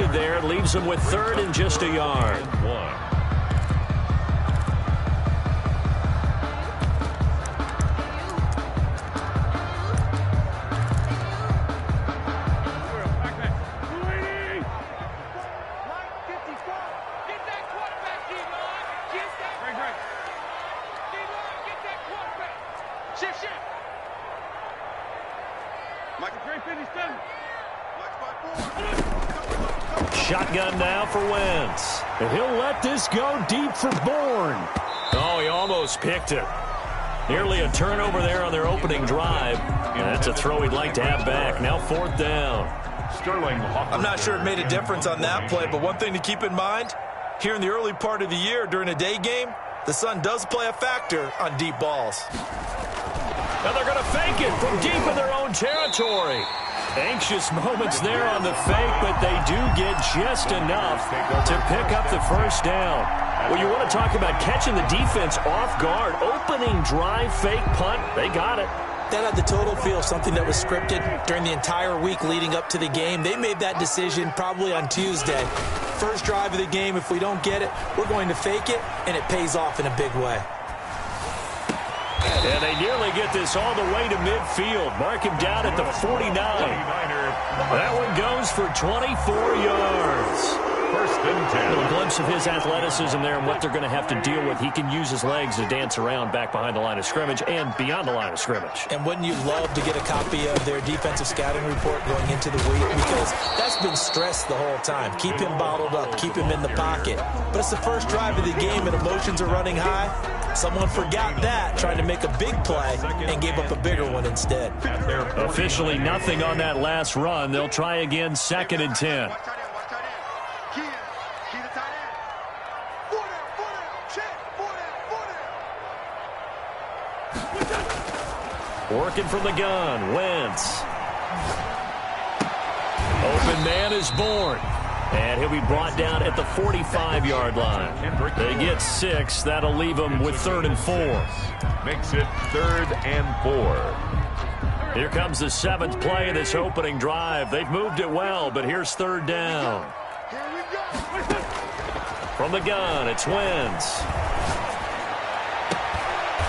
lead there. Leaves them with third and just a yard. Shotgun now for Wentz. And he'll let this go deep for Bourne. Oh, he almost picked it. Nearly a turnover there on their opening drive. And that's a throw he'd like to have back. Now fourth down. I'm not sure it made a difference on that play, but one thing to keep in mind, here in the early part of the year during a day game, the sun does play a factor on deep balls. Now they're going to fake it from deep in their own territory. Anxious moments there on the fake, but they do get just enough to pick up the first down. Well, you want to talk about catching the defense off guard. Opening drive, fake punt, they got it. That had the total feel of something that was scripted during the entire week leading up to the game. They made that decision probably on Tuesday. First drive of the game, if we don't get it, we're going to fake it, and it pays off in a big way. And they nearly get this all the way to midfield. Mark him down at the 49. That one goes for 24 yards. First and 10. A little glimpse of his athleticism there and what they're going to have to deal with. He can use his legs to dance around back behind the line of scrimmage and beyond the line of scrimmage. And wouldn't you love to get a copy of their defensive scouting report going into the week? Because that's been stressed the whole time. Keep him bottled up. Keep him in the pocket. But it's the first drive of the game and emotions are running high. Someone forgot that, trying to make a big play, and gave up a bigger one instead. Officially nothing on that last run. They'll try again, second and 10. Working from the gun, Wentz. Open man is Bourne. And he'll be brought down at the 45-yard line. They get 6. That'll leave them with third and 4. Makes it third and 4. Here comes the seventh play of this opening drive. They've moved it well, but here's third down. From the gun, it's Wentz.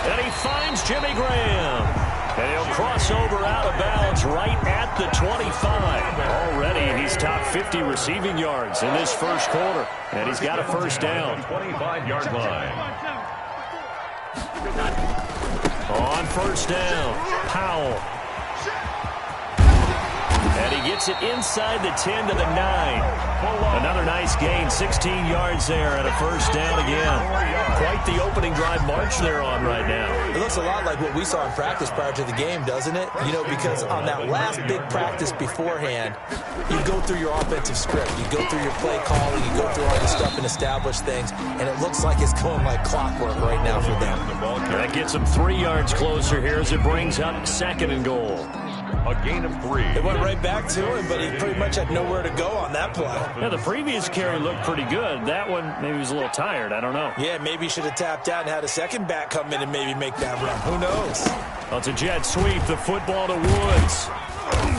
And he finds Jimmy Graham. And he'll cross over out of bounds right at the 25. Already he's top 50 receiving yards in this first quarter. And he's got a first down. 25-yard line. On first down, Powell. And he gets it inside the 10 to the 9. Another nice gain, 16 yards there and a first down again. Quite the opening drive march they're on right now. It looks a lot like what we saw in practice prior to the game, doesn't it? You know, because on that last big practice beforehand, you go through your offensive script. You go through your play calling. You go through all your stuff and establish things. And it looks like it's going like clockwork right now for them. That gets them 3 yards closer here as it brings up second and goal. A gain of 3. It went right back to him, but he pretty much had nowhere to go on that play. Yeah, the previous carry looked pretty good. That one, maybe he was a little tired. I don't know. Yeah, maybe he should have tapped out and had a second back come in and maybe make that run. Who knows? Well, it's a jet sweep. The football to Woods.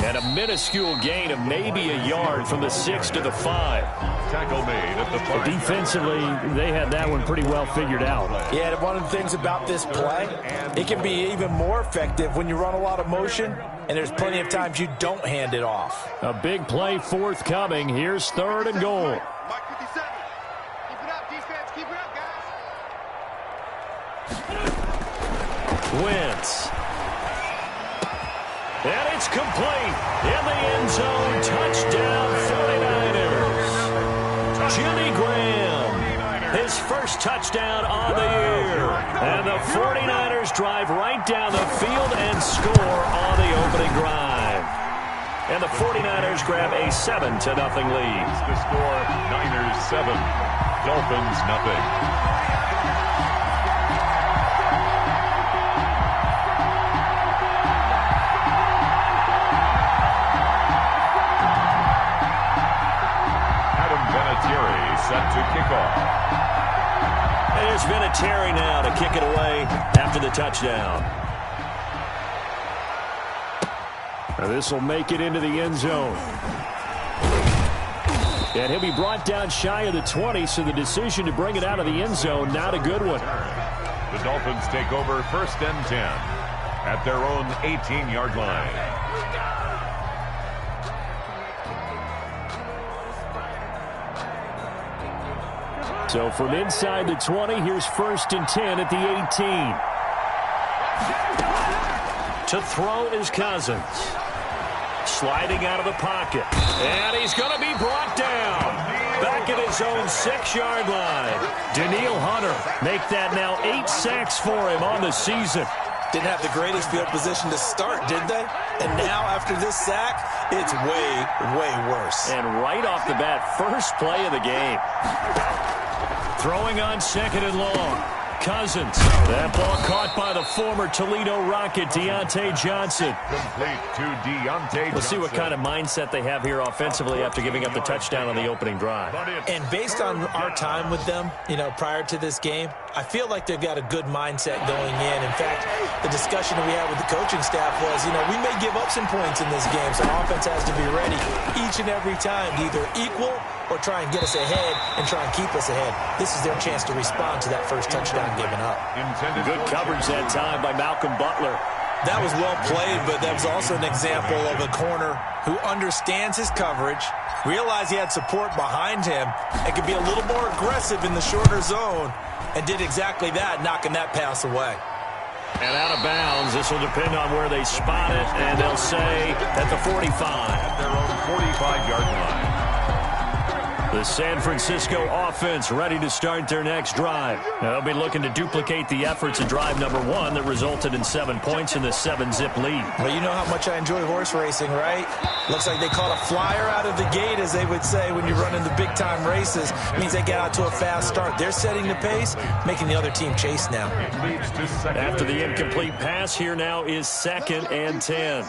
And a minuscule gain of maybe a yard from the 6 to the 5. Tackle made at the 5. Defensively, they had that one pretty well figured out. Yeah, one of the things about this play, it can be even more effective when you run a lot of motion, and there's plenty of times you don't hand it off. A big play forthcoming. Here's third and goal. Wentz. And it's complete. In the end zone. Touchdown 49ers. Jimmy Graham. His first touchdown on the year. And the 49ers drive right down the field and score on the opening drive. And the 49ers grab a 7-0 lead. The score, Niners 7, Dolphins nothing. Set to kick off. And there's Vinatieri now to kick it away after the touchdown. Now this will make it into the end zone. And he'll be brought down shy of the 20, so the decision to bring it out of the end zone, not a good one. The Dolphins take over 1st and 10 at their own 18-yard line. So from inside the 20, here's 1st and 10 at the 18. To throw is Cousins. Sliding out of the pocket. And he's going to be brought down. Back at his own 6-yard line. Danielle Hunter make that now 8 sacks for him on the season. Didn't have the greatest field position to start, did they? And now after this sack, it's way, way worse. And right off the bat, first play of the game. Throwing on 2nd and long. Cousins. That ball caught by the former Toledo Rocket, Deontay Johnson. Complete to Deontay Johnson. Let's see what kind of mindset they have here offensively after giving up the touchdown on the opening drive. And based on our time with them, prior to this game, I feel like they've got a good mindset going in. In fact, the discussion that we had with the coaching staff was, we may give up some points in this game, so offense has to be ready each and every time to either equal or try and get us ahead and try and keep us ahead. This is their chance to respond to that first touchdown given up. Good coverage that time by Malcolm Butler. That was well played, but that was also an example of a corner who understands his coverage, realized he had support behind him, and could be a little more aggressive in the shorter zone, and did exactly that, knocking that pass away. And out of bounds. This will depend on where they spot it, and they'll say at the 45. At their own 45-yard line. The San Francisco offense ready to start their next drive. They'll be looking to duplicate the efforts of drive number 1 that resulted in 7 points in the 7-zip lead. Well, you know how much I enjoy horse racing, right? Looks like they caught a flyer out of the gate, as they would say when you're running the big-time races. It means they get out to a fast start. They're setting the pace, making the other team chase now. After the incomplete pass, here now is 2nd and 10.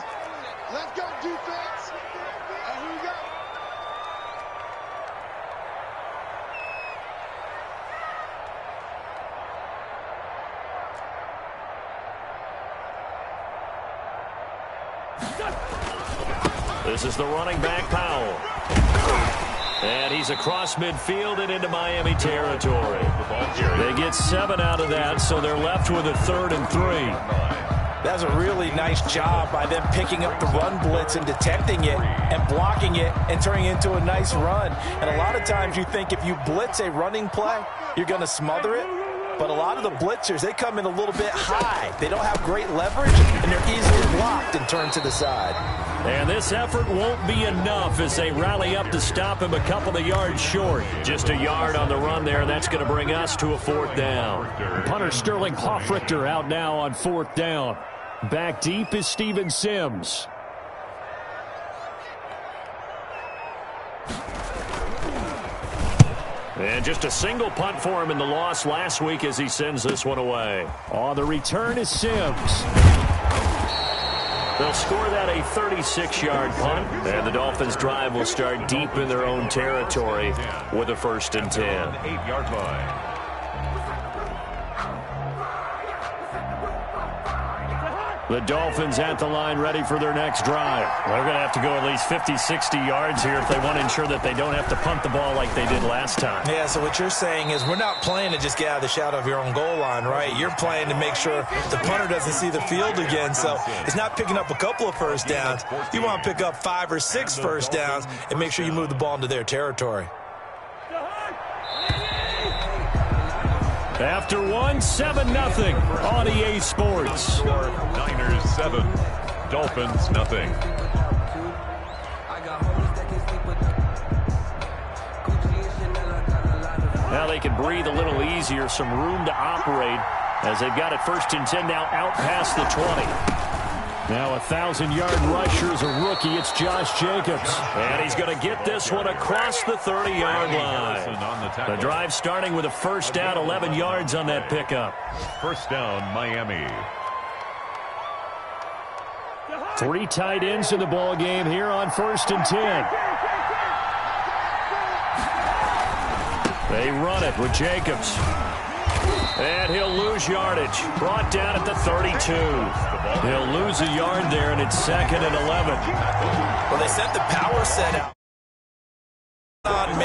Let's go, defense. And here we go. This is the running back, Powell. And he's across midfield and into Miami territory. They get 7 out of that, so they're left with a 3rd and 3. That's a really nice job by them picking up the run blitz and detecting it and blocking it and turning it into a nice run. And a lot of times you think if you blitz a running play, you're going to smother it. But a lot of the blitzers, they come in a little bit high. They don't have great leverage, and they're easily blocked and turned to the side. And this effort won't be enough as they rally up to stop him a couple of yards short. Just a yard on the run there. That's going to bring us to a 4th down. Punter Sterling Hoffrichter out now on 4th down. Back deep is Steven Sims. And just a single punt for him in the loss last week as he sends this one away. On the return is Sims. They'll score that a 36-yard punt, and the Dolphins' drive will start deep in their own territory with a 1st and 10. 8-yard line. The Dolphins at the line ready for their next drive. They're going to have to go at least 50, 60 yards here if they want to ensure that they don't have to punt the ball like they did last time. Yeah, so what you're saying is we're not playing to just get out of the shadow of your own goal line, right? You're playing to make sure the punter doesn't see the field again. So it's not picking up a couple of first downs. You want to pick up 5 or 6 first downs and make sure you move the ball into their territory. After 7-0 on EA Sports. Niners 7, Dolphins nothing. Now they can breathe a little easier, some room to operate as they've got it 1st and 10 now out past the 20. Now a 1,000-yard rusher is a rookie. It's Josh Jacobs. And he's going to get this one across the 30-yard line. The drive starting with a 1st down, 11 yards on that pickup. 1st down, Miami. 3 tight ends in the ball game here on 1st and 10. They run it with Jacobs. And he'll lose yardage. Brought down at the 32. He'll lose a yard there, and it's 2nd and 11. Well, they sent the power set out on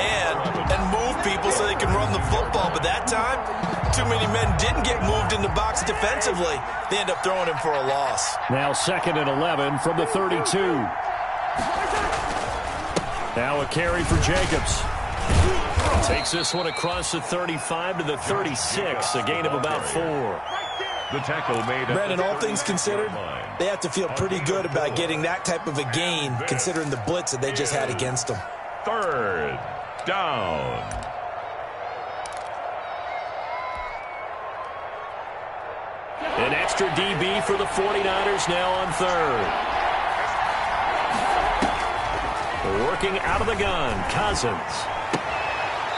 people so they can run the football. But that time, too many men didn't get moved in the box defensively. They end up throwing him for a loss. Now 2nd and 11 from the 32. Now a carry for Jacobs. Takes this one across the 35 to the 36, a gain of about 4. The tackle made. Brandon, all things considered, they have to feel pretty good about getting that type of a gain, considering the blitz that they just had against them. 3rd down. An extra DB for the 49ers now on 3rd. Working out of the gun, Cousins.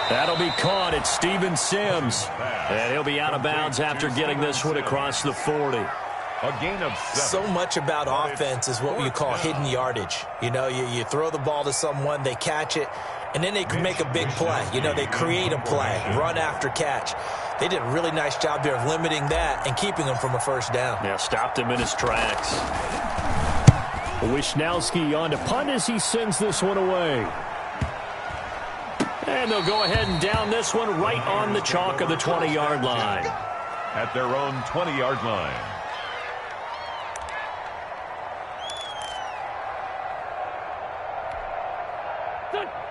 That'll be caught at Steven Sims. And he'll be out of bounds after getting this one across the 40. A gain of 7. So much about offense is what you call hidden yardage. You know, you throw the ball to someone, they catch it, and then they can make a big play. You know, they create a play, run after catch. They did a really nice job there of limiting that and keeping him from a first down. Yeah, stopped him in his tracks. Wisnowski on to punt as he sends this one away. And they'll go ahead and down this one right on the chalk of the 20-yard line. At their own 20-yard line.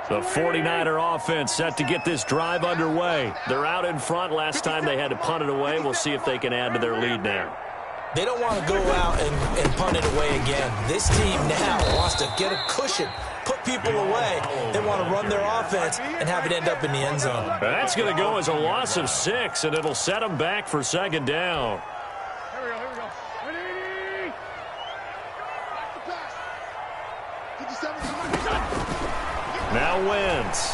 The 49er offense set to get this drive underway. They're out in front. Last time they had to punt it away. We'll see if they can add to their lead now. They don't want to go out and punt it away again. This team now wants to get a cushion, put people away. They want to run their offense and have it end up in the end zone. That's going to go as a loss of 6, and it'll set them back for 2nd down. Here we go. Ready? Pass. 57. Now Wentz.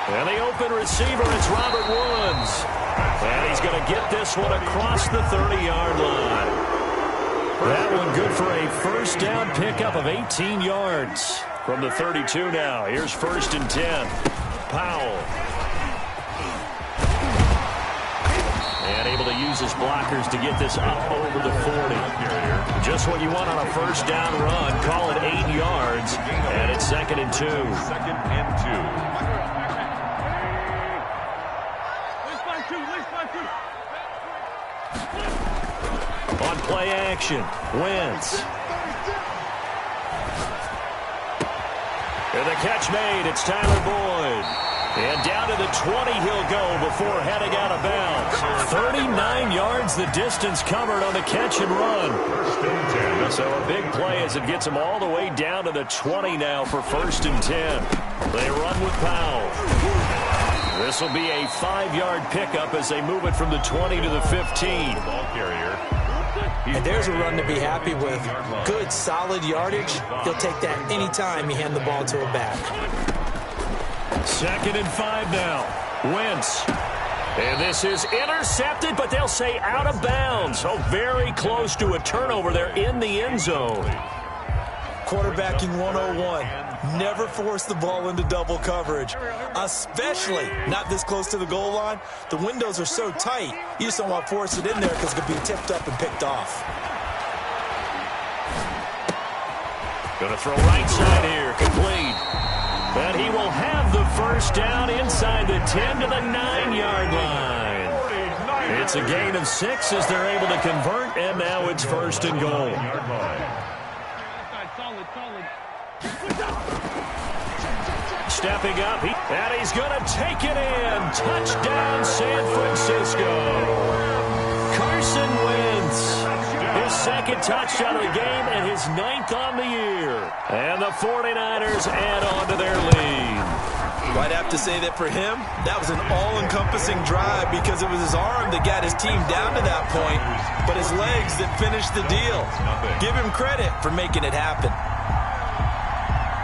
And the open receiver, it's Robert Woods. And he's going to get this one across the 30-yard line. That one good for a first down pickup of 18 yards. From the 32 now, here's 1st and 10. Powell. And able to use his blockers to get this up over the 40. Just what you want on a first down run. Call it 8 yards. And it's 2nd and 2. 2nd and 2. On play action, Wentz. And the catch made, it's Tyler Boyd. And down to the 20 he'll go before heading out of bounds. 39 yards the distance covered on the catch and run. So a big play as it gets him all the way down to the 20 now for 1st and 10. They run with Powell. This will be a 5-yard pickup as they move it from the 20 to the 15. Ball carrier. And there's a run to be happy with. Good, solid yardage. He'll take that any time you hand the ball to a back. 2nd and 5 now. Wentz. And this is intercepted, but they'll say out of bounds. So very close to a turnover there in the end zone. Quarterbacking 101. Never force the ball into double coverage, especially not this close to the goal line. The windows are so tight, you just don't want to force it in there because it could be tipped up and picked off. Going to throw right side here, complete. And he will have the first down inside the 10 to the 9-yard line. It's a gain of 6 as they're able to convert, and now it's 1st and goal. Stepping up, and he's going to take it in. Touchdown, San Francisco. Carson Wentz. His 2nd touchdown of the game and his 9th on the year. And the 49ers add on to their lead. I'd have to say that for him, that was an all-encompassing drive because it was his arm that got his team down to that point, but his legs that finished the deal. Give him credit for making it happen.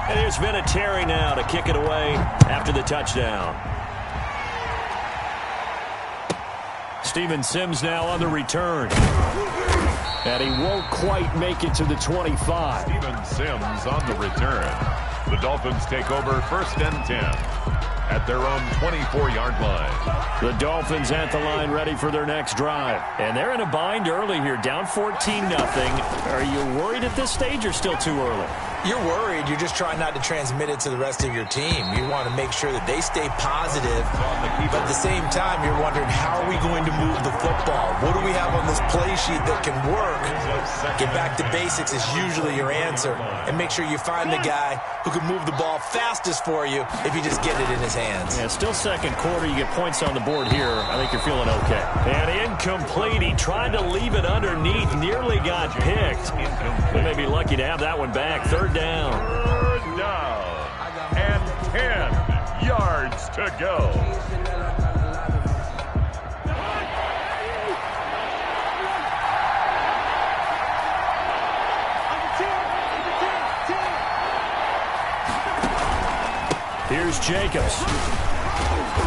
And there's Vinatieri now to kick it away after the touchdown. Steven Sims now on the return. And he won't quite make it to the 25. Steven Sims on the return. The Dolphins take over 1st and 10 at their own 24-yard line. The Dolphins at the line ready for their next drive. And they're in a bind early here, down 14-0. Are you worried at this stage or still too early? You're worried. You're just trying not to transmit it to the rest of your team. You want to make sure that they stay positive, but at the same time, you're wondering, how are we going to move the football? What do we have on this play sheet that can work? Get back to basics is usually your answer, and make sure you find the guy who can move the ball fastest for you if you just get it in his hands. Yeah, still second quarter. You get points on the board here. I think you're feeling okay. And incomplete. He tried to leave it underneath. Nearly got picked. They may be lucky to have that one back. Third down. Third down. And 10 yards to go. Here's Jacobs.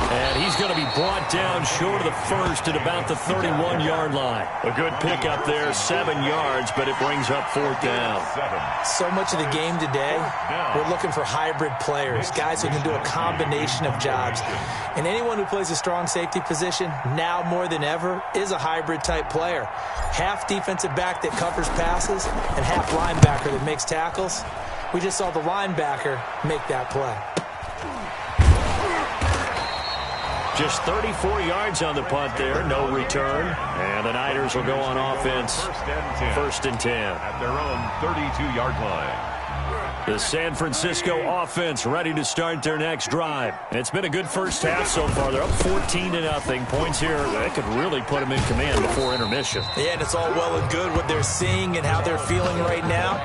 And he's going to be brought down short of the first at about the 31-yard line. A good pickup there, 7 yards, but it brings up fourth down. So much of the game today, we're looking for hybrid players, guys who can do a combination of jobs. And anyone who plays a strong safety position, now more than ever, is a hybrid-type player. Half defensive back that covers passes and half linebacker that makes tackles. We just saw the linebacker make that play. Just 34 yards on the punt there, no return. And the Niners will go on offense. First and 10. At their own 32-yard line. The San Francisco offense ready to start their next drive. It's been a good first half so far. They're up 14-0. Points here, that could really put them in command before intermission. Yeah, and it's all well and good what they're seeing and how they're feeling right now.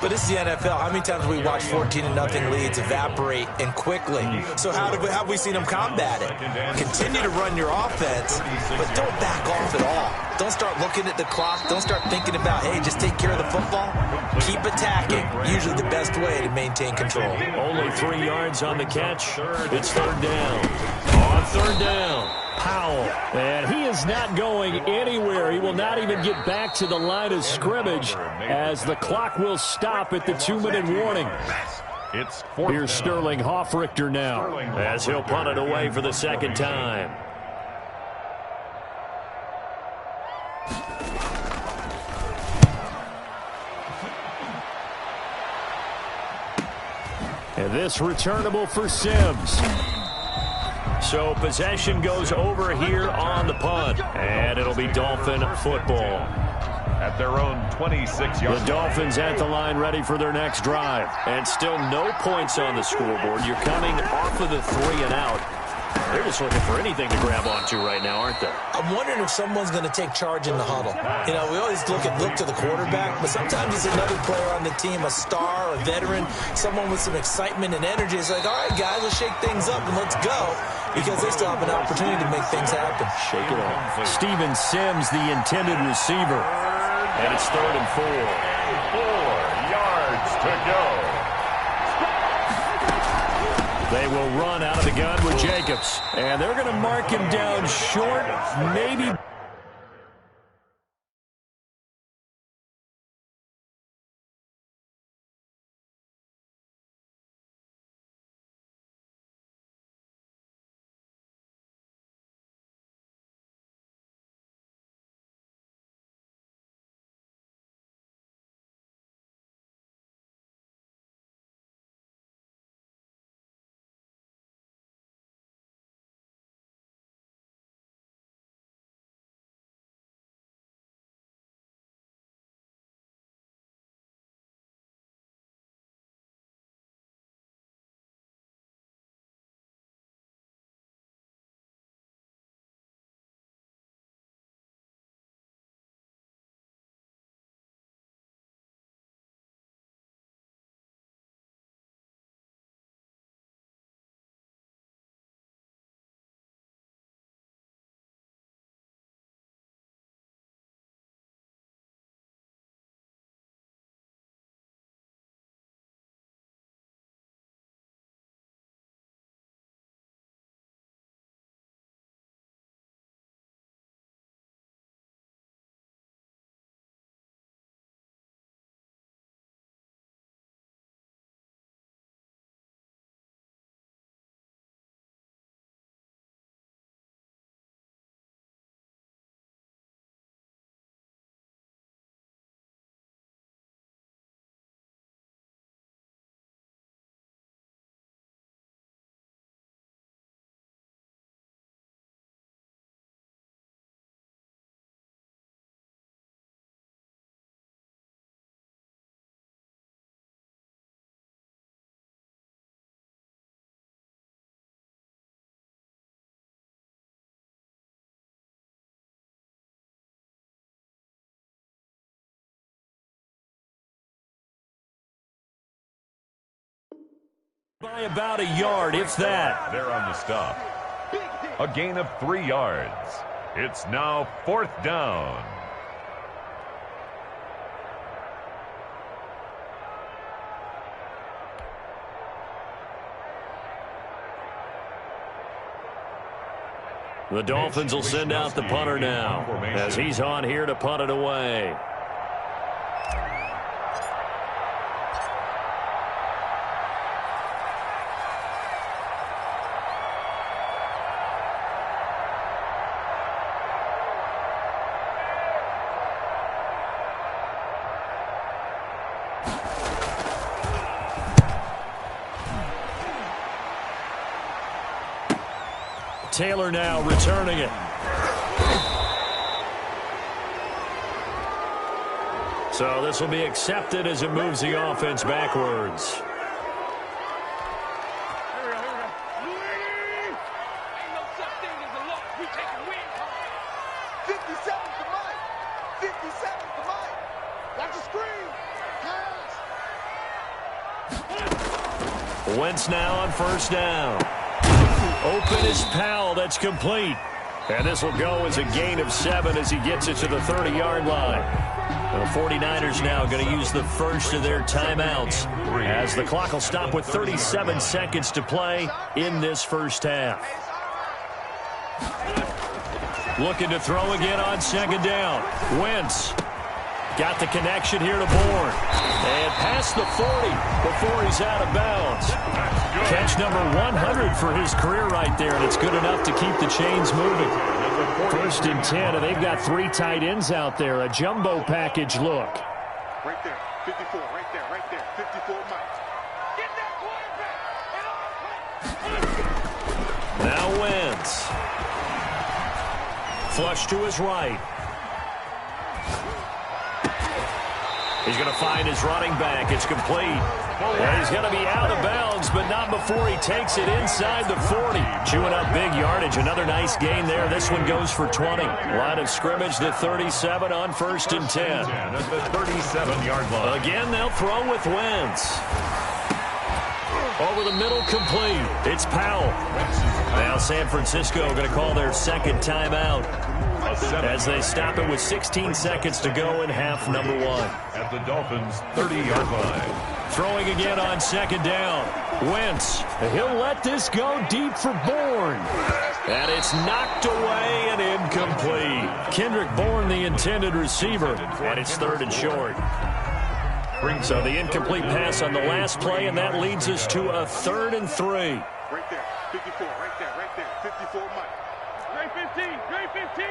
But this is the NFL. How many times have we watched 14-0 leads evaporate and quickly? So how have we seen them combat it? Continue to run your offense, but don't back off at all. Don't start looking at the clock. Don't start thinking about, hey, just take care of the football. Keep attacking. Usually the best way to maintain control. Only 3 yards on the catch. It's third down. On third down, Powell. And he is not going anywhere. He will not even get back to the line of scrimmage as the clock will stop at the 2-minute warning. It's Here's Sterling Hoffrichter now as he'll punt it away for the second time. And this returnable for Sims. So possession goes over here on the punt. And it'll be Dolphin football. At their own 26-yard. The Dolphins at the line ready for their next drive. And still no points on the scoreboard. You're coming off of the 3 and out. They're just looking for anything to grab onto right now, aren't they? I'm wondering if someone's going to take charge in the huddle. You know, we always look to the quarterback, but sometimes it's another player on the team, a star, a veteran, someone with some excitement and energy. It's like, all right, guys, let's shake things up and let's go, because they still have an opportunity to make things happen. Shake it off. Steven Sims, the intended receiver. And it's 3rd and 4. 4 yards to go. They will run out of the gun with Jacobs. And they're going to mark him down short, maybe By about a yard, if that. They're on the stop. A gain of 3 yards. It's now 4th down. The Dolphins will send out the punter now as he's on here to punt it away. Taylor now returning it. So this will be accepted as it moves the offense backwards. Wentz now on 1st down. Open is Powell. That's complete. And this will go as a gain of 7 as he gets it to the 30-yard line. The 49ers now going to use the first of their timeouts as the clock will stop with 37 seconds to play in this first half. Looking to throw again on 2nd down. Wentz got the connection here to Bourne. And past the 40 before he's out of bounds. Catch number 100 for his career right there, and it's good enough to keep the chains moving. 1st and 10, and they've got 3 tight ends out there. A jumbo package look. Right there, 54, right there, 54 Mike. Get that quarterback. Now Wentz. Flush to his right. He's going to find his running back. It's complete. Well, he's going to be out of bounds, but not before he takes it inside the 40. Chewing up big yardage. Another nice gain there. This one goes for 20. Line of scrimmage, the 37 on 1st and 10. At the 37-yard line. Again, they'll throw with Wentz. Over the middle, complete. It's Powell. Now San Francisco going to call their 2nd timeout as they stop it with 16 seconds to go in half number 1. At the Dolphins' 30-yard line. Throwing again on 2nd down. Wentz, he'll let this go deep for Bourne. And it's knocked away and incomplete. Kendrick Bourne, the intended receiver, and it's 3rd and short. So the incomplete pass on the last play, and that leads us to a 3rd and 3. Right there, 54, right there, 54 Mike. Great 15, great 15.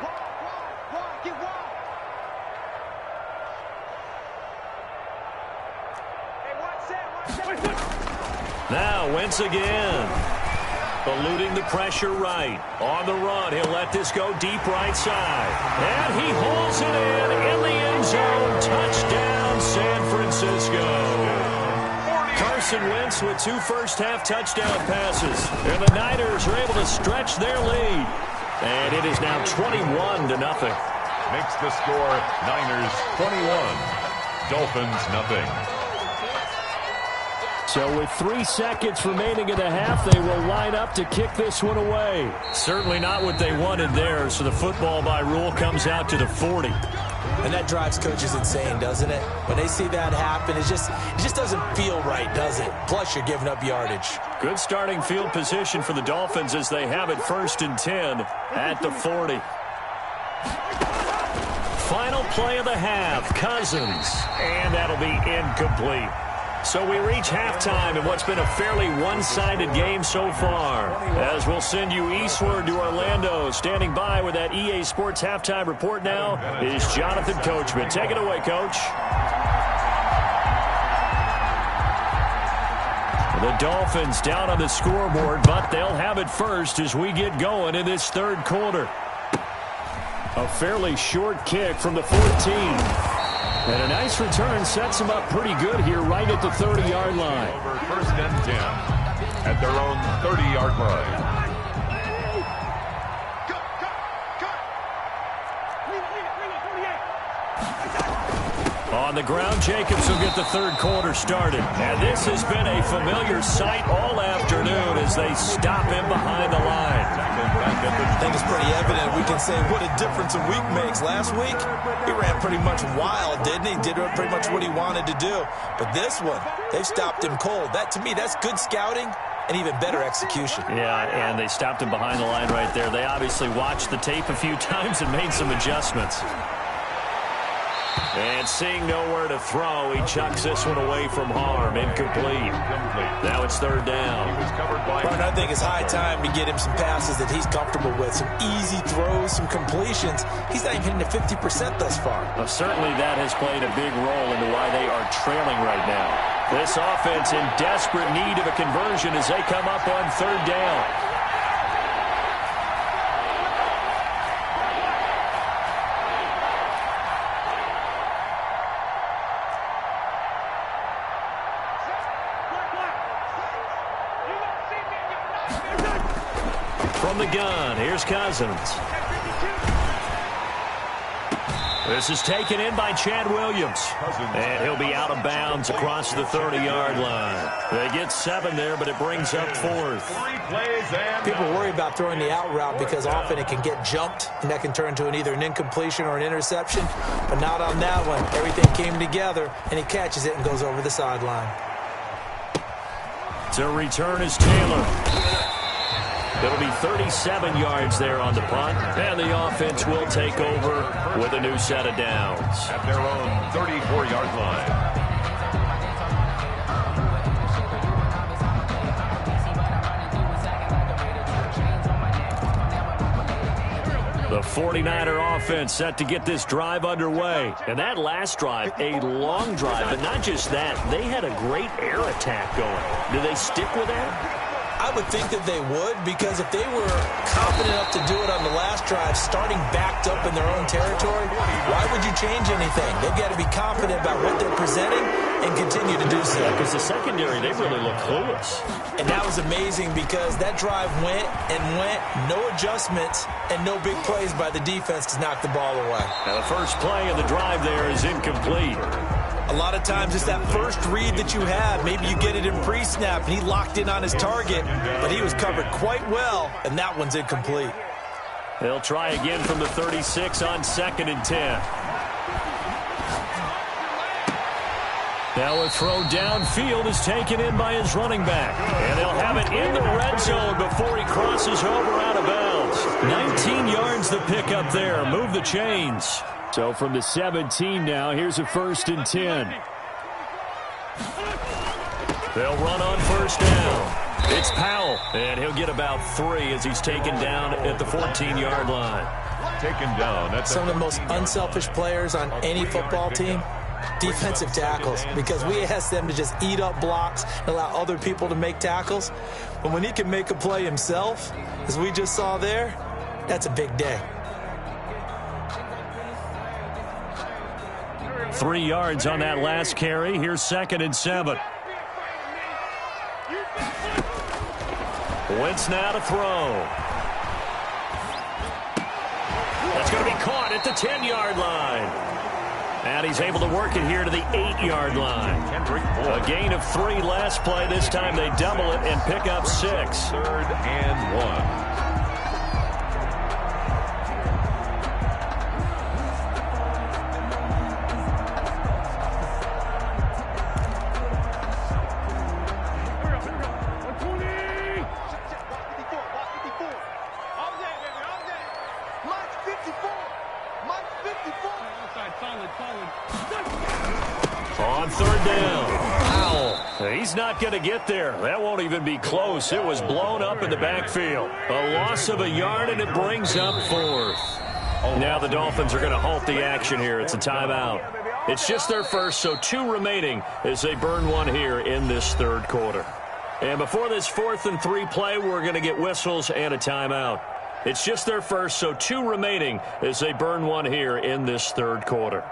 Wide, get wide. Hey, watch that. Now Wentz again. Eluding the pressure right. On the run, he'll let this go deep right side. And he holds it in the end zone. Touchdown, San Francisco. Carson Wentz with 2 first-half touchdown passes. And the Niners are able to stretch their lead. And it is now 21-0. Makes the score Niners 21. Dolphins nothing. So with 3 seconds remaining in the half, they will line up to kick this one away. Certainly not what they wanted there, so the football by rule comes out to the 40. And that drives coaches insane, doesn't it? When they see that happen, it just doesn't feel right, does it? Plus, you're giving up yardage. Good starting field position for the Dolphins as they have it 1st and 10 at the 40. Final play of the half, Cousins. And that'll be incomplete. So we reach halftime in what's been a fairly one-sided game so far. As we'll send you eastward to Orlando. Standing by with that EA Sports halftime report now is Jonathan Coachman. Take it away, Coach. The Dolphins down on the scoreboard, but they'll have it first as we get going in this 3rd quarter. A fairly short kick from the 14. And a nice return sets them up pretty good here right at the 30-yard line. Over 1st and 10 at their own 30-yard line. On the ground, Jacobs will get the third quarter started. And this has been a familiar sight all afternoon as they stop him behind the line. I think it's pretty evident. We can say what a difference a week makes. Last week, he ran pretty much wild, didn't he? Did pretty much what he wanted to do. But this one, they've stopped him cold. That, to me, that's good scouting and even better execution. Yeah, and they stopped him behind the line right there. They obviously watched the tape a few times and made some adjustments. And seeing nowhere to throw, he chucks this one away from harm. Incomplete. Now it's third down. But I think it's high time to get him some passes that he's comfortable with. Some easy throws, some completions. He's not even hitting the 50% thus far. Well, certainly that has played a big role into why they are trailing right now. This offense in desperate need of a conversion as they come up on third down. From the gun, here's Cousins. This is taken in by Chad Williams. And he'll be out of bounds across the 30-yard line. They get 7 there, but it brings up fourth. People worry about throwing the out route because often it can get jumped, and that can turn to either an incompletion or an interception. But not on that one. Everything came together, and he catches it and goes over the sideline. To return is Taylor. It'll be 37 yards there on the punt, and the offense will take over with a new set of downs. At their own 34-yard line. The 49er offense set to get this drive underway. And that last drive, a long drive, but not just that. They had a great air attack going. Do they stick with that? I would think that they would, because if they were confident enough to do it on the last drive, starting backed up in their own territory, why would you change anything? They've got to be confident about what they're presenting and continue to do so. Because the secondary, they really look clueless. And that was amazing because that drive went and went, no adjustments and no big plays by the defense to knock the ball away. Now the first play of the drive there is incomplete. A lot of times it's that first read that you have. Maybe you get it in pre-snap, and he locked in on his target, but he was covered quite well, and that one's incomplete. They'll try again from the 36 on 2nd and 10. Now a throw downfield is taken in by his running back. And they'll have it in the red zone before he crosses over out of bounds. 19 yards the pickup there. Move the chains. So from the 17 now, here's a 1st and 10. They'll run on first down. It's Powell, and he'll get about 3 as he's taken down at the 14-yard line. Taken down. That's some of the most unselfish players on any football team, defensive tackles, because we ask them to just eat up blocks and allow other people to make tackles. But when he can make a play himself, as we just saw there, that's a big day. 3 yards on that last carry. Here's 2nd and 7. Wentz now to throw. That's going to be caught at the 10-yard line. And he's able to work it here to the 8-yard line. A gain of 3 last play. This time they double it and pick up 6. 3rd and 1. On 3rd down, Powell. He's not going to get there. That won't even be close. It was blown up in the backfield. A loss of a yard, and it brings up 4th. Now the Dolphins are going to halt the action here. It's a timeout. It's just their first, so 2 remaining as they burn 1 here in this 3rd quarter. And before this 4th and 3 play, we're going to get whistles and a timeout. It's just their first, so 2 remaining as they burn 1 here in this 3rd quarter.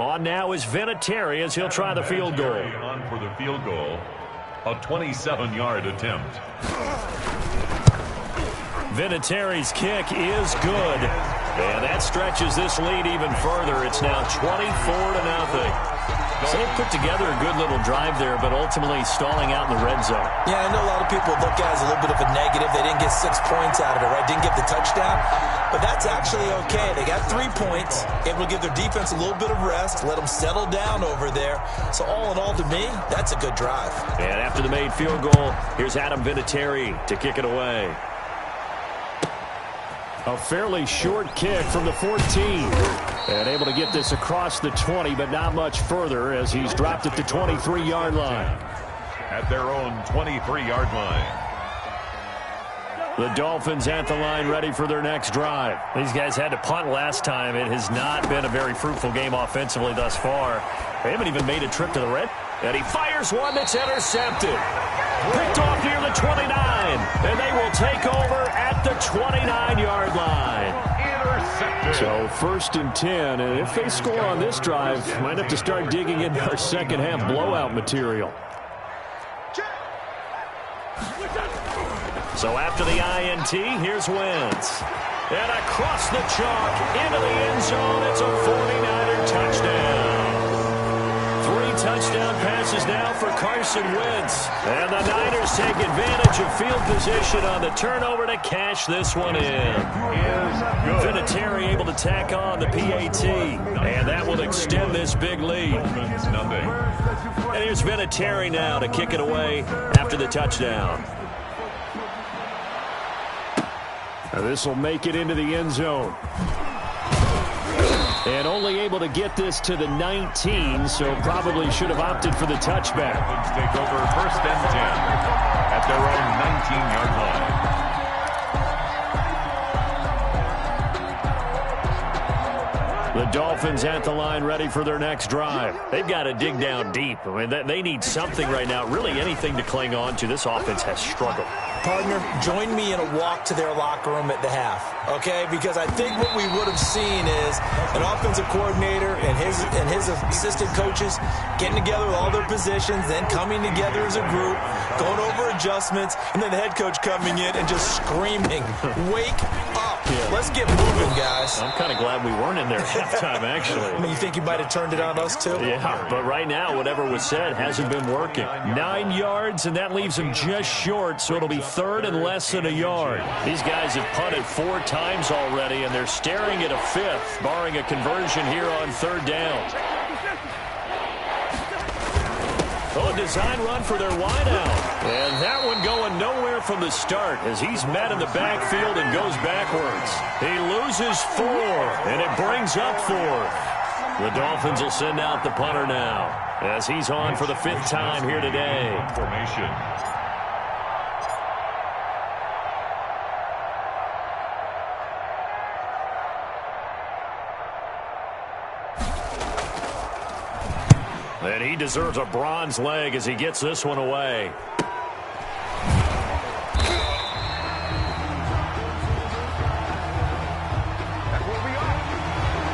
On now is Vinatieri as he'll try the field goal. On for the field goal, a 27-yard attempt. Vinatieri's kick is good. And that stretches this lead even further. It's now 24-0. So they put together a good little drive there, but ultimately stalling out in the red zone. Yeah, I know a lot of people look at it as a little bit of a negative. They didn't get 6 points out of it, right? Didn't get the touchdown. But that's actually okay. They got 3 points, able to give their defense a little bit of rest, let them settle down over there. So all in all, to me, that's a good drive. And after the made field goal, here's Adam Vinatieri to kick it away. A fairly short kick from the 14. And able to get this across the 20, but not much further as he's dropped it to 23-yard line. At their own 23-yard line. The Dolphins at the line ready for their next drive. These guys had to punt last time. It has not been a very fruitful game offensively thus far. They haven't even made a trip to the red. And he fires one that's intercepted. Picked off near the 29. And they will take over at the 29-yard line. So 1st and 10. And if they score on this drive, might have to start digging into our second half blowout material. So after the INT, here's Wentz. And across the chalk, into the end zone, it's a 49er touchdown. 3 touchdown passes now for Carson Wentz. And the Niners take advantage of field position on the turnover to cash this one in. Vinatieri able to tack on the PAT. And that will extend this big lead. And here's Vinatieri now to kick it away after the touchdown. This will make it into the end zone. And only able to get this to the 19, so probably should have opted for the touchback. Let's take over 1st and 10 at their own 19-yard line. The Dolphins at the line ready for their next drive. They've got to dig down deep. I mean, they need something right now, really anything to cling on to. This offense has struggled. Partner, join me in a walk to their locker room at the half, okay? Because I think what we would have seen is an offensive coordinator and his assistant coaches getting together with all their positions, then coming together as a group, going over adjustments, and then the head coach coming in and just screaming, "Wake up! Yeah. Let's get moving, guys." I'm kind of glad we weren't in there at halftime, actually. I mean, you think you might have turned it on us, too? Yeah, but right now, whatever was said hasn't been working. 9 yards, and that leaves him just short, so it'll be 3rd and less than a yard. These guys have punted 4 times already, and they're staring at a 5th, barring a conversion here on 3rd down. Oh, a design run for their wideout. And that one going nowhere from the start as he's met in the backfield and goes backwards. He loses 4, and it brings up 4th. The Dolphins will send out the punter now as he's on for the 5th time here today. Formation. And he deserves a bronze leg as he gets this one away.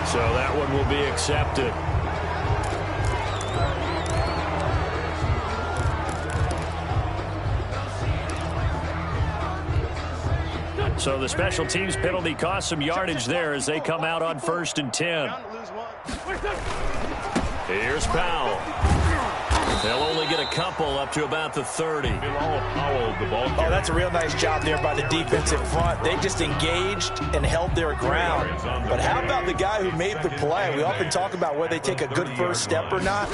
So that one will be accepted. So the special teams penalty cost some yardage there as they come out on 1st and 10. Here's Powell. They'll only get a couple up to about the 30. Oh, that's a real nice job there by the defensive front. They just engaged and held their ground. But how about the guy who made the play? We often talk about whether they take a good first step or not.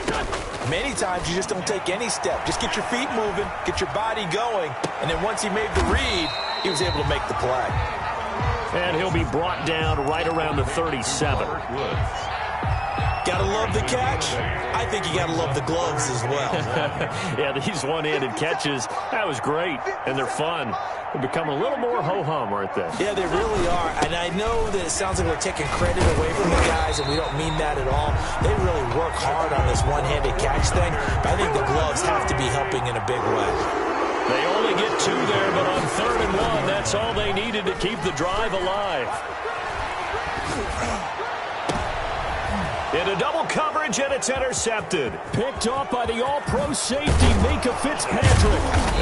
Many times you just don't take any step. Just get your feet moving, get your body going, and then once he made the read, he was able to make the play. And he'll be brought down right around the 37. Gotta love the catch. I think you gotta love the gloves as well. Yeah, these one-handed catches, that was great, and they're fun. They're becoming a little more ho-hum, aren't they? Yeah, they really are. And I know that it sounds like we're taking credit away from the guys, and we don't mean that at all. They really work hard on this one-handed catch thing. But I think the gloves have to be helping in a big way. They only get 2 there, but on 3rd and 1, that's all they needed to keep the drive alive. Into double coverage, and it's intercepted. Picked off by the all-pro safety, Minka Fitzpatrick.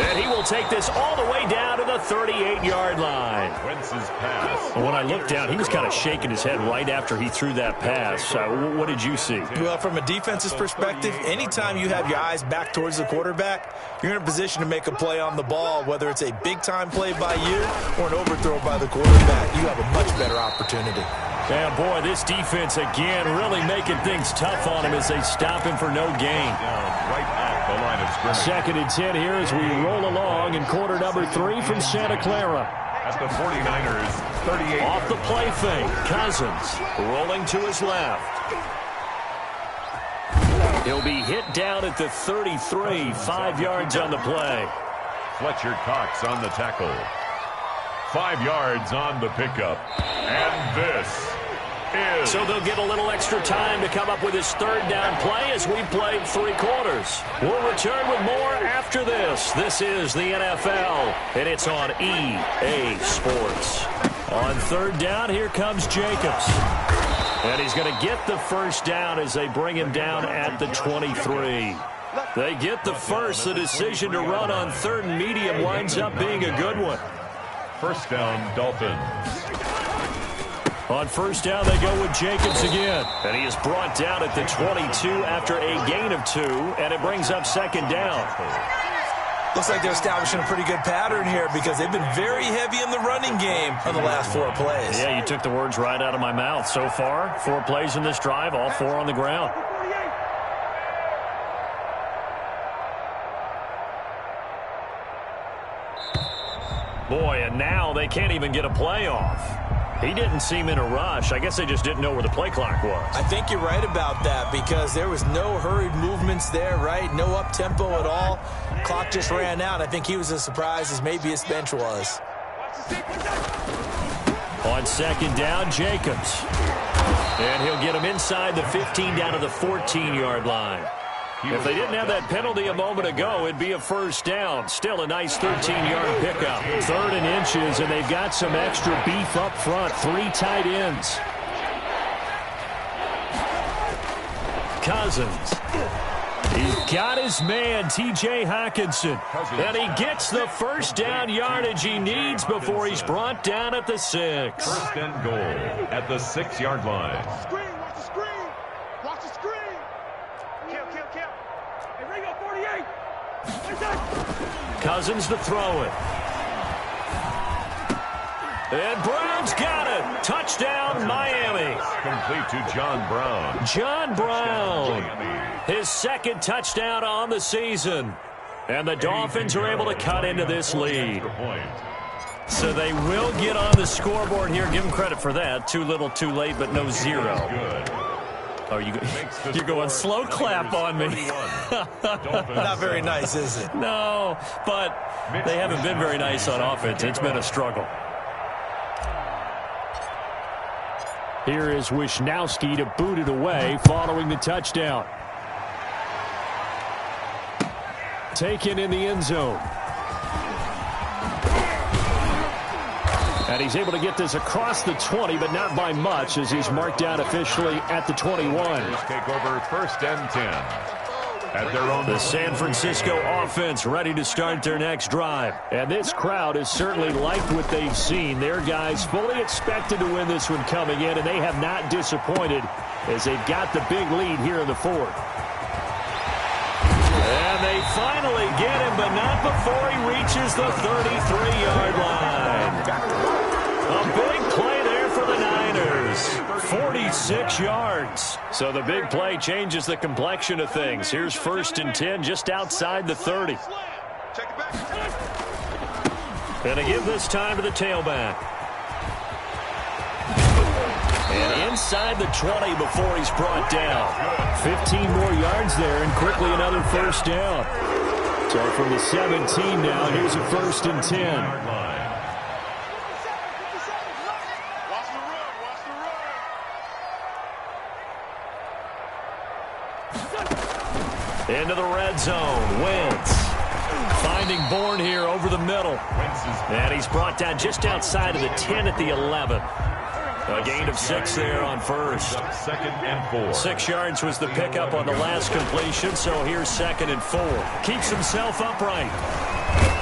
And he will take this all the way down to the 38-yard line. Wentz's pass. When I looked down, he was kind of shaking his head right after he threw that pass. What did you see? Well, from a defense's perspective, anytime you have your eyes back towards the quarterback, you're in a position to make a play on the ball, whether it's a big-time play by you or an overthrow by the quarterback. You have a much better opportunity. Yeah, boy, this defense again really making things tough on him as they stop him for no gain. Right at the line of scrimmage. 2nd and 10 here as we roll along in quarter number 3 from Santa Clara. At the 49ers, 38. Off the play fake, Cousins rolling to his left. He'll be hit down at the 33, 5 yards on the play. Fletcher Cox on the tackle. 5 yards on the pickup. And this is... So they'll get a little extra time to come up with his 3rd down play as we played 3 quarters. We'll return with more after this. This is the NFL, and it's on EA Sports. On 3rd down, here comes Jacobs. And he's going to get the 1st down as they bring him down at the 23. They get the first. The decision to run on 3rd and medium winds up being a good one. 1st down, Dolphins. On 1st down, they go with Jacobs again. And he is brought down at the 22 after a gain of 2, and it brings up 2nd down. Looks like they're establishing a pretty good pattern here because they've been very heavy in the running game on the last 4 plays. Yeah, you took the words right out of my mouth. So far, 4 plays in this drive, all 4 on the ground. Boy, and now they can't even get a play off. He didn't seem in a rush. I guess they just didn't know where the play clock was. I think you're right about that because there was no hurried movements there, right? No up-tempo at all. Clock just ran out. I think he was as surprised as maybe his bench was. On 2nd down, Jacobs. And he'll get him inside the 15 down to the 14-yard line. If they didn't have that penalty a moment ago, it'd be a 1st down. Still a nice 13-yard pickup. 3rd and inches, and they've got some extra beef up front. 3 tight ends. Cousins. He's got his man, T.J. Hawkinson. And he gets the 1st down yardage he needs before he's brought down at the 6. 1st and goal at the 6-yard line. Screen, watch the screen. Watch the screen. Kill. Hey, Ringo, 48. Cousins to throw it. And Brown's got it. Touchdown, Miami. Complete to John Brown. John Brown. His 2nd touchdown on the season. And the Dolphins are able to cut into this lead. So they will get on the scoreboard here. Give them credit for that. Too little, too late, but no 0. Oh, you're going slow clap on me. Not very nice, is it? No, but they haven't been very nice on offense. It's been a struggle. Here is Wisnowski to boot it away following the touchdown. Taken in the end zone. And he's able to get this across the 20, but not by much as he's marked down officially at the 21. Take over 1st and 10. At their own. The San Francisco offense ready to start their next drive. And this crowd has certainly liked what they've seen. Their guys fully expected to win this one coming in, and they have not disappointed as they've got the big lead here in the 4th. And they finally get him, but not before he reaches the 33-yard line. A big play there for the Niners. 46 yards. So the big play changes the complexion of things. Here's 1st and 10 just outside the 30. And to give this time to the tailback. And inside the 20 before he's brought down. 15 more yards there and quickly another 1st down. So from the 17 now, here's a 1st and 10. Into the red zone. Wentz finding Bourne here over the middle. And he's brought down just outside of the 10 at the 11. A gain of 6 there on first. 2nd and 4. 6 yards was the pickup on the last completion, so here's 2nd and 4. Keeps himself upright.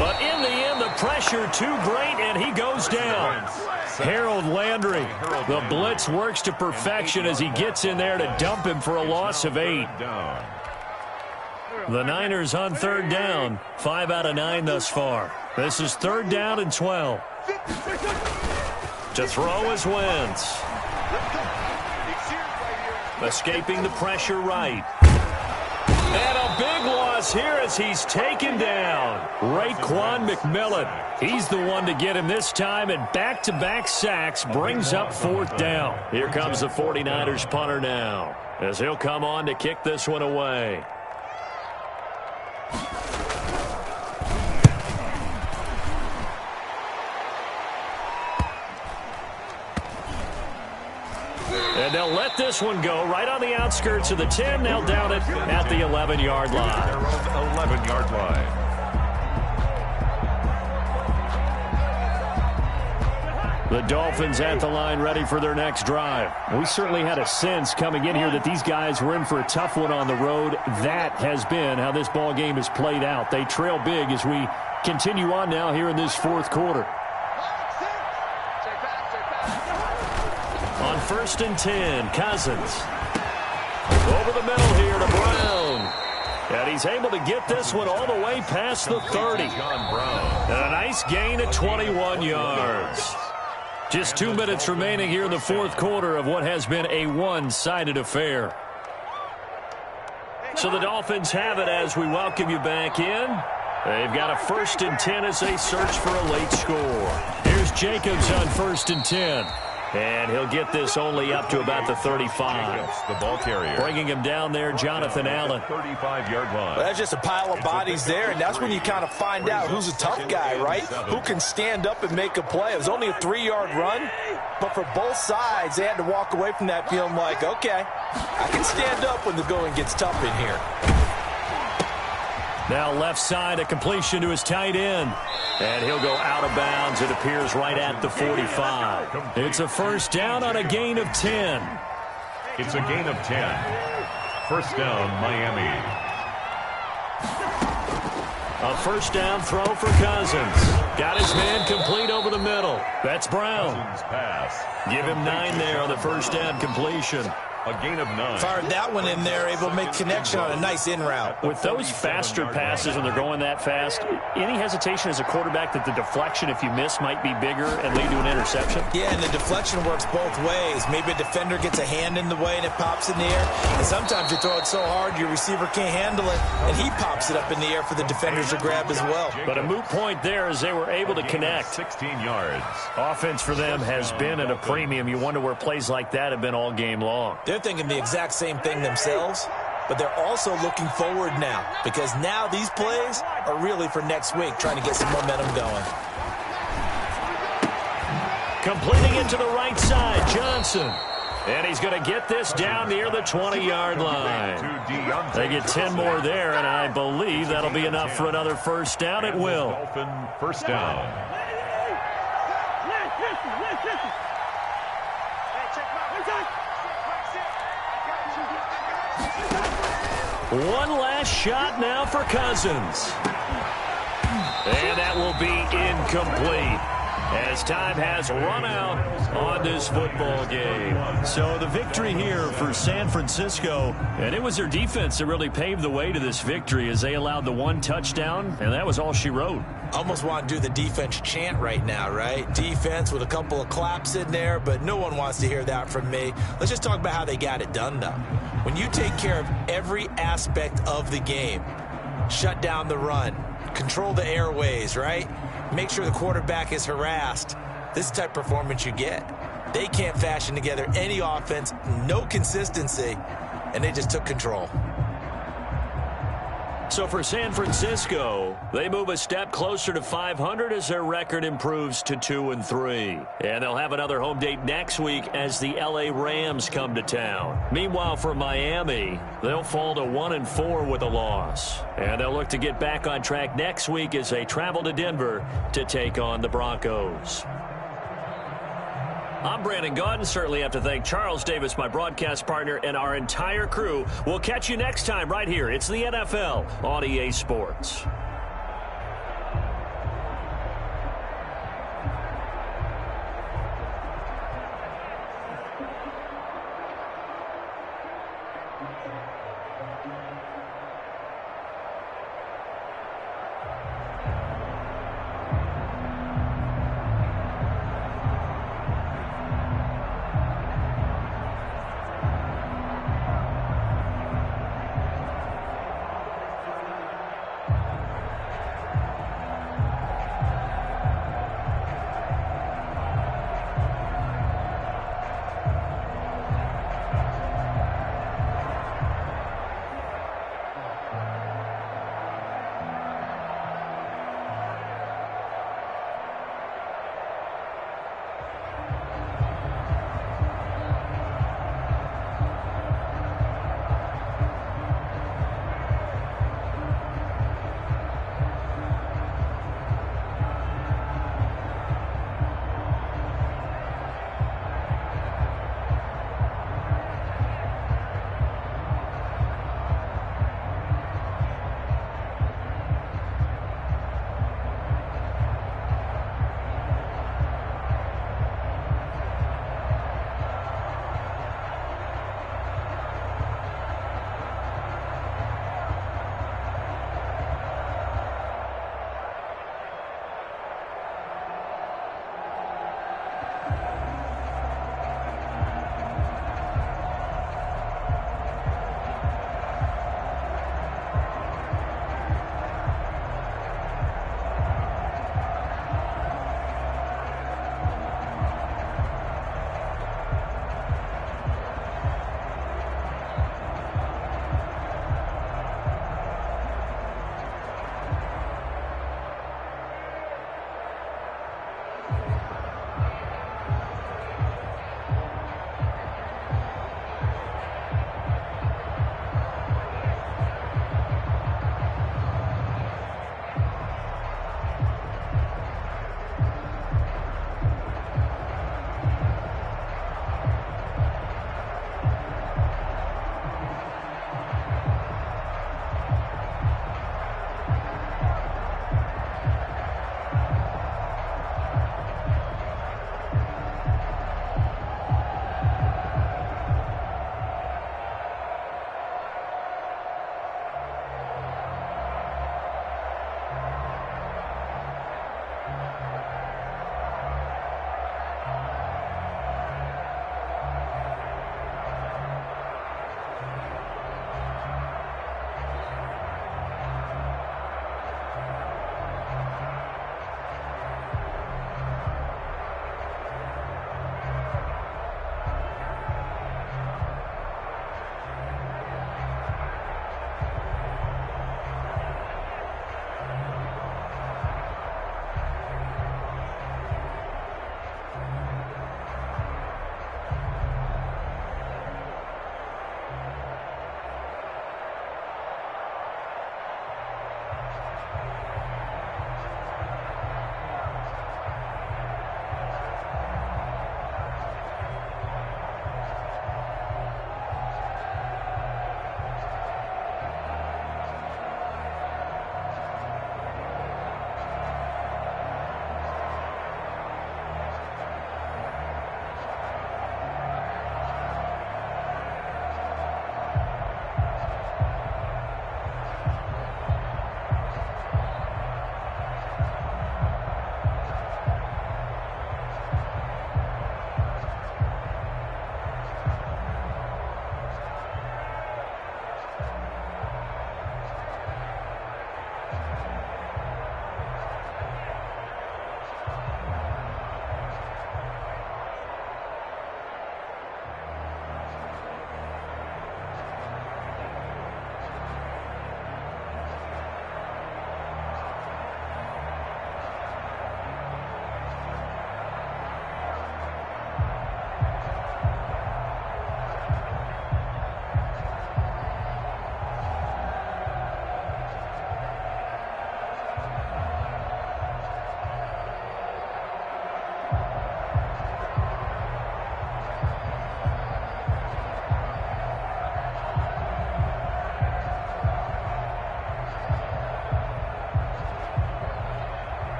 But in the end, the pressure too great, and he goes down. Harold Landry, the blitz works to perfection as he gets in there to dump him for a loss of 8. The Niners on 3rd down, 5 out of 9 thus far. This is 3rd down and 12. To throw is Wentz. Escaping the pressure right. And a big loss here as he's taken down. Raekwon McMillan. He's the one to get him this time, and back-to-back sacks brings up 4th down. Here comes the 49ers punter now, as he'll come on to kick this one away. And they'll let this one go right on the outskirts of the 10. They'll down it at the 11-yard line. 11-yard line. The Dolphins at the line ready for their next drive. We certainly had a sense coming in here that these guys were in for a tough one on the road. That has been how this ball game has played out. They trail big as we continue on now here in this 4th quarter. On 1st and 10, Cousins. Over the middle here to Brown. And he's able to get this one all the way past the 30. And a nice gain at 21 yards. Just 2 minutes remaining here in the 4th quarter of what has been a one-sided affair. So the Dolphins have it as we welcome you back in. They've got a 1st and 10 as they search for a late score. Here's Jacobs on 1st and 10. And he'll get this only up to about the 35. The ball carrier. Bringing him down there, Jonathan Allen. 35-yard line. Well, that's just a pile of bodies there, and that's when you kind of find out who's a tough guy, right? Who can stand up and make a play. It was only a 3-yard run, but for both sides, they had to walk away from that feeling like, okay, I can stand up when the going gets tough in here. Now left side, a completion to his tight end. And he'll go out of bounds. It appears right at the 45. It's a 1st down on a gain of 10. It's a gain of 10. 1st down, Miami. A 1st down throw for Cousins. Got his man complete over the middle. That's Brown. Pass. Give him 9 there on the 1st down completion. A gain of 9. Fired that one in there, able to make connection on a nice in route. With those faster passes when they're going that fast, any hesitation as a quarterback that the deflection, if you miss, might be bigger and lead to an interception? Yeah, and the deflection works both ways. Maybe a defender gets a hand in the way and it pops in the air. And sometimes you throw it so hard your receiver can't handle it, and he pops it up in the air for the defenders to grab as well. But a moot point there as they were able to connect. 16 yards. Offense for them has been at a premium. You wonder where plays like that have been all game long. They're thinking the exact same thing themselves, but they're also looking forward now, because now these plays are really for next week, trying to get some momentum going. Completing it to the right side, Johnson. And he's going to get this down near the 20-yard line. They get 10 more there, and I believe that'll be enough for another 1st down. It will. Dolphin 1st down. One last shot now for Cousins. And that will be incomplete, as time has run out on this football game. So the victory here for San Francisco, and it was their defense that really paved the way to this victory as they allowed the 1 touchdown, and that was all she wrote. Almost want to do the defense chant right now, right? Defense with a couple of claps in there, but no one wants to hear that from me. Let's just talk about how they got it done, though. When you take care of every aspect of the game, shut down the run, control the airways, right? Make sure the quarterback is harassed. This is the type of performance you get. They can't fashion together any offense, no consistency, and they just took control. So for San Francisco, they move a step closer to 500 as their record improves to 2-3. And they'll have another home date next week as the LA Rams come to town. Meanwhile, for Miami, they'll fall to 1-4 with a loss. And they'll look to get back on track next week as they travel to Denver to take on the Broncos. I'm Brandon Gaudin. Certainly have to thank Charles Davis, my broadcast partner, and our entire crew. We'll catch you next time right here. It's the NFL on EA Sports.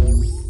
Bye.